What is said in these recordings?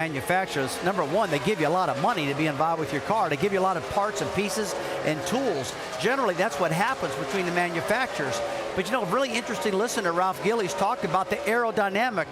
manufacturers, number one, they give you a lot of money to be involved with your car. They give you a lot of parts and pieces and tools. Generally, that's what happens between the manufacturers. But you know, really interesting to listen to Ralph Gillies talk about the aerodynamic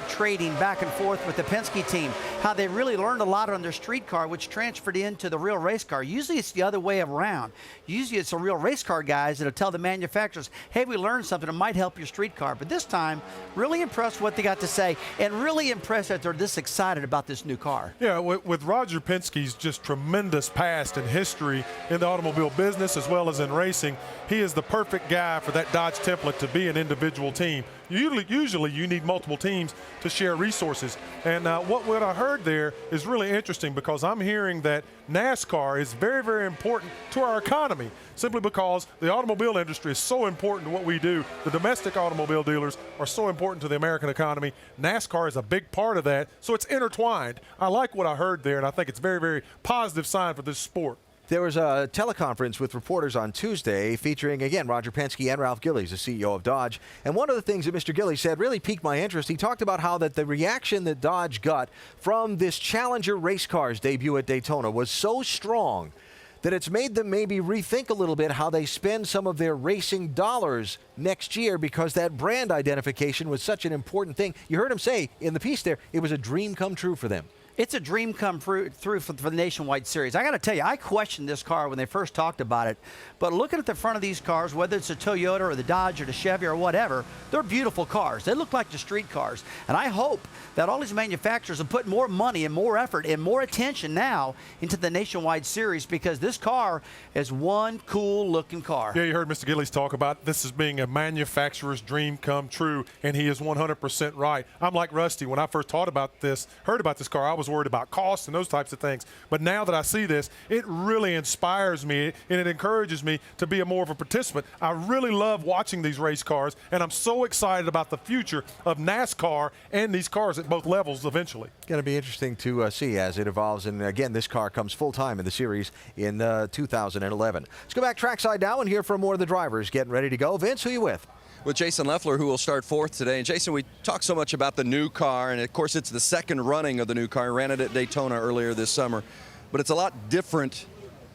trading back and forth with the Penske team, how they really learned a lot on their street car, which transferred into the real race car. Usually it's the other way around. Usually it's the real race car guys that'll tell the manufacturers, hey, we learned something that might help your street car. But this time, really impressed with what they got to say, and really impressed that they're this excited about this new car. Yeah, with Roger Penske's just tremendous past and history in the automobile business as well as in racing, he is the perfect guy for that Dodge template to be an individual team. Usually you need multiple teams to share resources. And what I heard there is really interesting, because I'm hearing that NASCAR is very, very important to our economy, simply because the automobile industry is so important to what we do. The domestic automobile dealers are so important to the American economy. NASCAR is a big part of that, so it's intertwined. I like what I heard there, and I think it's a very, very positive sign for this sport. There was a teleconference with reporters on Tuesday featuring, again, Roger Penske and Ralph Gillies, the CEO of Dodge. And one of the things that Mr. Gillies said really piqued my interest. He talked about how that the reaction that Dodge got from this Challenger race car's debut at Daytona was so strong that it's made them maybe rethink a little bit how they spend some of their racing dollars next year, because that brand identification was such an important thing. You heard him say in the piece there, it was a dream come true for them. It's a dream come through for the Nationwide Series. I got to tell you, I questioned this car when they first talked about it. But looking at the front of these cars, whether it's a Toyota or the Dodge or the Chevy or whatever, they're beautiful cars. They look like the street cars. And I hope that all these manufacturers will put more money and more effort and more attention now into the Nationwide Series, because this car is one cool looking car. Yeah, you heard Mr. Gillies talk about this as being a manufacturer's dream come true, and he is 100% right. I'm like Rusty. When I first heard about this car, I was worried about cost and those types of things. But now that I see this, it really inspires me, and it encourages me to be more of a participant. I really love watching these race cars, and I'm so excited about the future of NASCAR and these cars at both levels eventually. Going to be interesting to see as it evolves. And again, this car comes full-time in the series in 2011. Let's go back trackside now and hear from more of the drivers getting ready to go. Vince, who you with? With Jason Leffler, who will start fourth today. And Jason, we talked so much about the new car, and of course it's the second running of the new car. Ran it at Daytona earlier this summer, but it's a lot different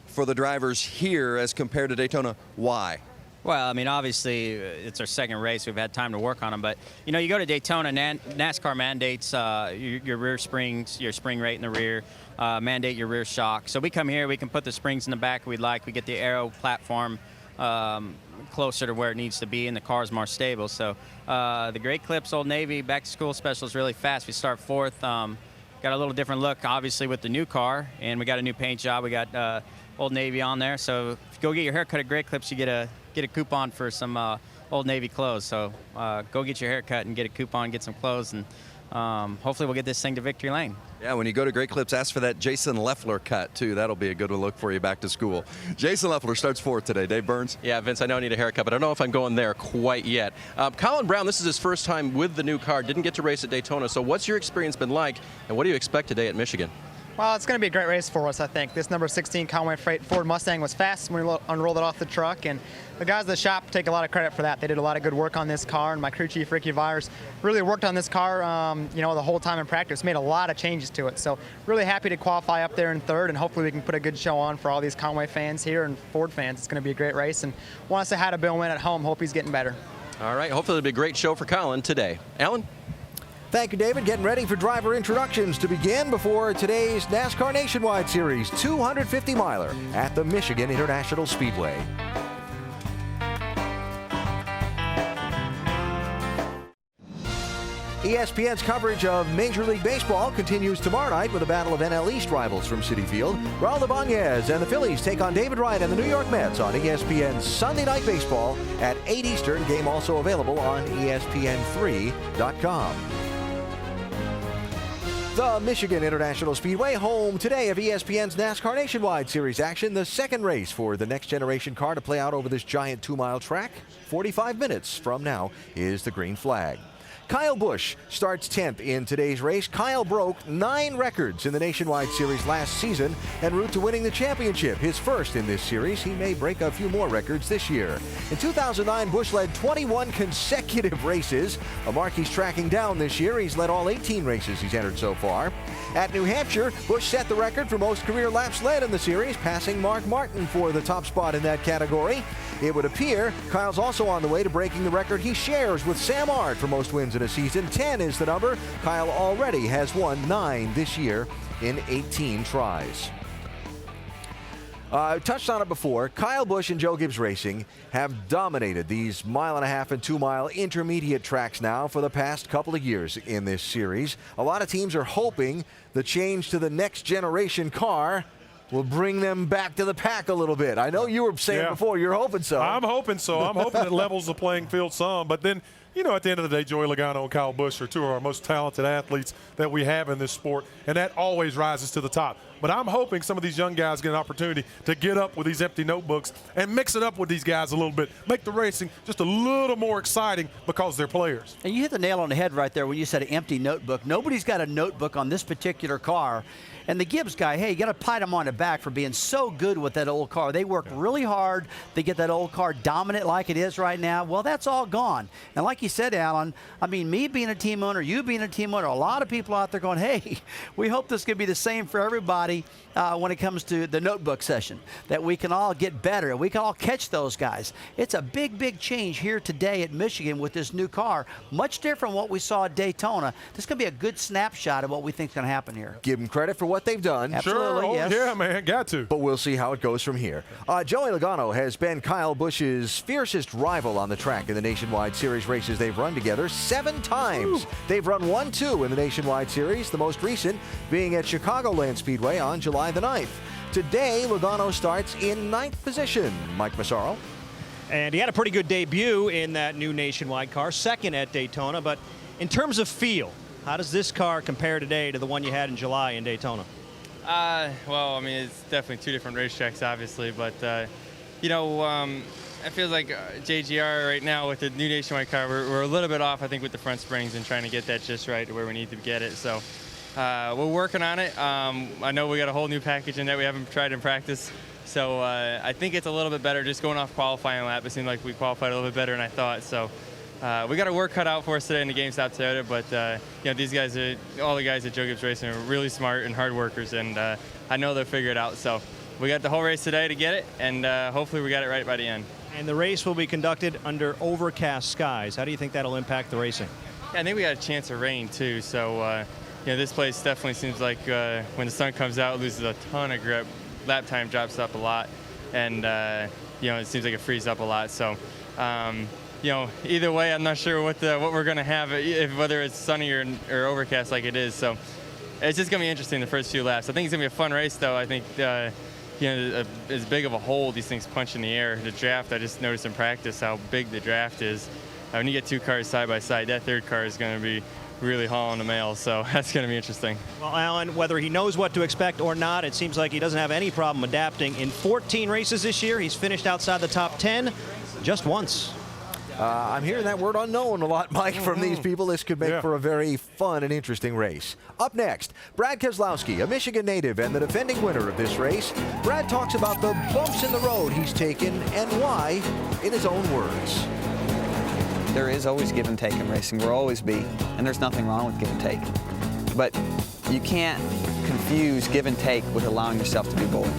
for the drivers here as compared to Daytona. Why? Well, I mean, obviously it's our second race. We've had time to work on them, but you know, you go to Daytona, NASCAR mandates your rear springs, your spring rate in the rear, mandate your rear shock. So we come here, we can put the springs in the back we'd like. We get the aero platform closer to where it needs to be, and the car's more stable. So the Great Clips Old Navy back to school special is really fast. We start fourth. Got a little different look, obviously, with the new car, and we got a new paint job. We got Old Navy on there. So if you go get your haircut at Great Clips, you get a coupon for some Old Navy clothes. So go get your haircut and get a coupon, get some clothes, and hopefully we'll get this thing to victory lane. Yeah, when you go to Great Clips, ask for that Jason Leffler cut, too. That'll be a good look for you back to school. Jason Leffler starts fourth today. Dave Burns? Yeah, Vince, I know I need a haircut, but I don't know if I'm going there quite yet. Colin Brown, this is his first time with the new car. Didn't get to race at Daytona, so what's your experience been like, and what do you expect today at Michigan? Well, it's going to be a great race for us, I think. This number 16 Conway Freight Ford Mustang was fast when we unrolled it off the truck, and the guys at the shop take a lot of credit for that. They did a lot of good work on this car, and my crew chief, Ricky Vires, really worked on this car you know, the whole time in practice, made a lot of changes to it. So really happy to qualify up there in third, and hopefully we can put a good show on for all these Conway fans here and Ford fans. It's going to be a great race, and want to say hi to Bill Wynn at home. Hope he's getting better. All right, hopefully it'll be a great show for Colin today. Alan? Thank you, David. Getting ready for driver introductions to begin before today's NASCAR Nationwide Series 250-miler at the Michigan International Speedway. ESPN's coverage of Major League Baseball continues tomorrow night with a battle of NL East rivals from Citi Field. Raul Ibanez and the Phillies take on David Wright and the New York Mets on ESPN's Sunday Night Baseball at 8 Eastern. Game also available on ESPN3.com. The Michigan International Speedway, home today of ESPN's NASCAR Nationwide Series action. The second race for the next generation car to play out over this giant 2-mile track. 45 minutes from now is the green flag. Kyle Busch starts 10th in today's race. Kyle broke 9 records in the Nationwide Series last season en route to winning the championship, his first in this series. He may break a few more records this year. In 2009, Busch led 21 consecutive races, a mark he's tracking down this year. He's led all 18 races he's entered so far. At New Hampshire, Busch set the record for most career laps led in the series, passing Mark Martin for the top spot in that category. It would appear Kyle's also on the way to breaking the record he shares with Sam Ard for most wins in a season. 10 is the number. Kyle already has won 9 this year in 18 tries. Touched on it before. Kyle Busch and Joe Gibbs Racing have dominated these 1.5 and 2 mile intermediate tracks now for the past couple of years in this series. A lot of teams are hoping the change to the next generation car will bring them back to the pack a little bit. I know you were saying before you're hoping so. I'm hoping so. I'm hoping it levels the playing field some. But then, you know, at the end of the day, Joey Logano and Kyle Busch are two of our most talented athletes that we have in this sport, and that always rises to the top. But I'm hoping some of these young guys get an opportunity to get up with these empty notebooks and mix it up with these guys a little bit, make the racing just a little more exciting because they're players. And you hit the nail on the head right there when you said empty notebook. Nobody's got a notebook on this particular car. And the Gibbs guy, hey, you got to pat him on the back for being so good with that old car. They work really hard to get that old car dominant like it is right now. Well, that's all gone. And like you said, Alan, I mean, me being a team owner, you being a team owner, a lot of people out there going, hey, we hope this can be the same for everybody when it comes to the notebook session, that we can all get better and we can all catch those guys. It's a big, big change here today at Michigan with this new car. Much different from what we saw at Daytona. This is going to be a good snapshot of what we think is going to happen here. Give them credit for what they've done. Absolutely, sure. yes. Yeah, man, got to. But we'll see how it goes from here. Joey Logano has been Kyle Busch's fiercest rival on the track in the Nationwide Series races they've run together 7 times. They've run 1-2 in the Nationwide Series, the most recent being at Chicagoland Speedway on July the 9th. Today, Logano starts in 9th position. Mike Massaro. And he had a pretty good debut in that new Nationwide car, second at Daytona. But in terms of feel, how does this car compare today to the one you had in July in Daytona? Well, I mean, it's definitely 2 different racetracks, obviously. But, you know, I feel like JGR right now with the new Nationwide car, we're a little bit off, I think, with the front springs and trying to get that just right to where we need to get it. So we're working on it. I know we got a whole new package in that we haven't tried in practice. So I think it's a little bit better just going off qualifying lap. It seemed like we qualified a little bit better than I thought. So we got our work cut out for us today in the GameStop Toyota. But, you know, these guys, all the guys at Joe Gibbs Racing are really smart and hard workers. And I know they'll figure it out. So we got the whole race today to get it. And hopefully we got it right by the end. And the race will be conducted under overcast skies. How do you think that'll impact the racing? Yeah, I think we got a chance of rain, too. So, you know, this place definitely seems like when the sun comes out, it loses a ton of grip. Lap time drops up a lot. And, you know, it seems like it frees up a lot. So, you know, either way, I'm not sure what we're going to have, whether it's sunny or overcast like it is. So it's just going to be interesting the first few laps. I think it's going to be a fun race, though. I think, you know, as big of a hole these things punch in the air. The draft, I just noticed in practice how big the draft is. When you get 2 cars side by side, that third car is going to be really hauling the mail, so that's going to be interesting. Well, Alan, whether he knows what to expect or not, it seems like he doesn't have any problem adapting. In 14 races this year, he's finished outside the top 10 just once. I'm hearing that word unknown a lot, Mike, from these people. This could make for a very fun and interesting race. Up next, Brad Keselowski, a Michigan native and the defending winner of this race. Brad talks about the bumps in the road he's taken and why, in his own words. There is always give and take in racing. There will always be, and there's nothing wrong with give and take. But you can't confuse give and take with allowing yourself to be bored.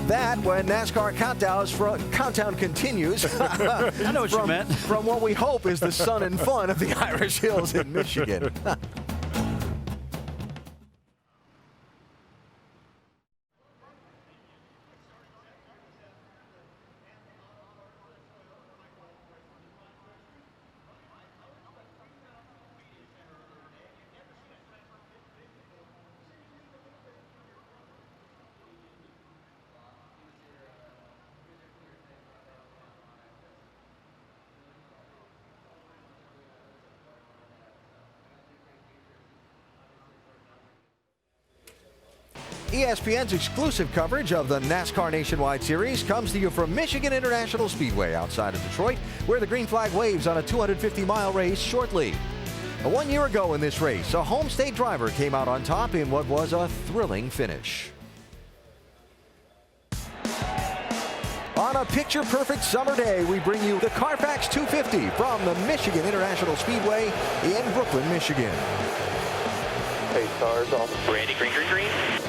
That when NASCAR countdown continues. I know what you meant. From what we hope is the sun and fun of the Irish Hills in Michigan. ESPN's exclusive coverage of the NASCAR Nationwide Series comes to you from Michigan International Speedway outside of Detroit, where the green flag waves on a 250-mile race shortly. 1 year ago in this race, a home state driver came out on top in what was a thrilling finish. On a picture-perfect summer day, we bring you the Carfax 250 from the Michigan International Speedway in Brooklyn, Michigan. Pace cars off. Ready, green, green, green.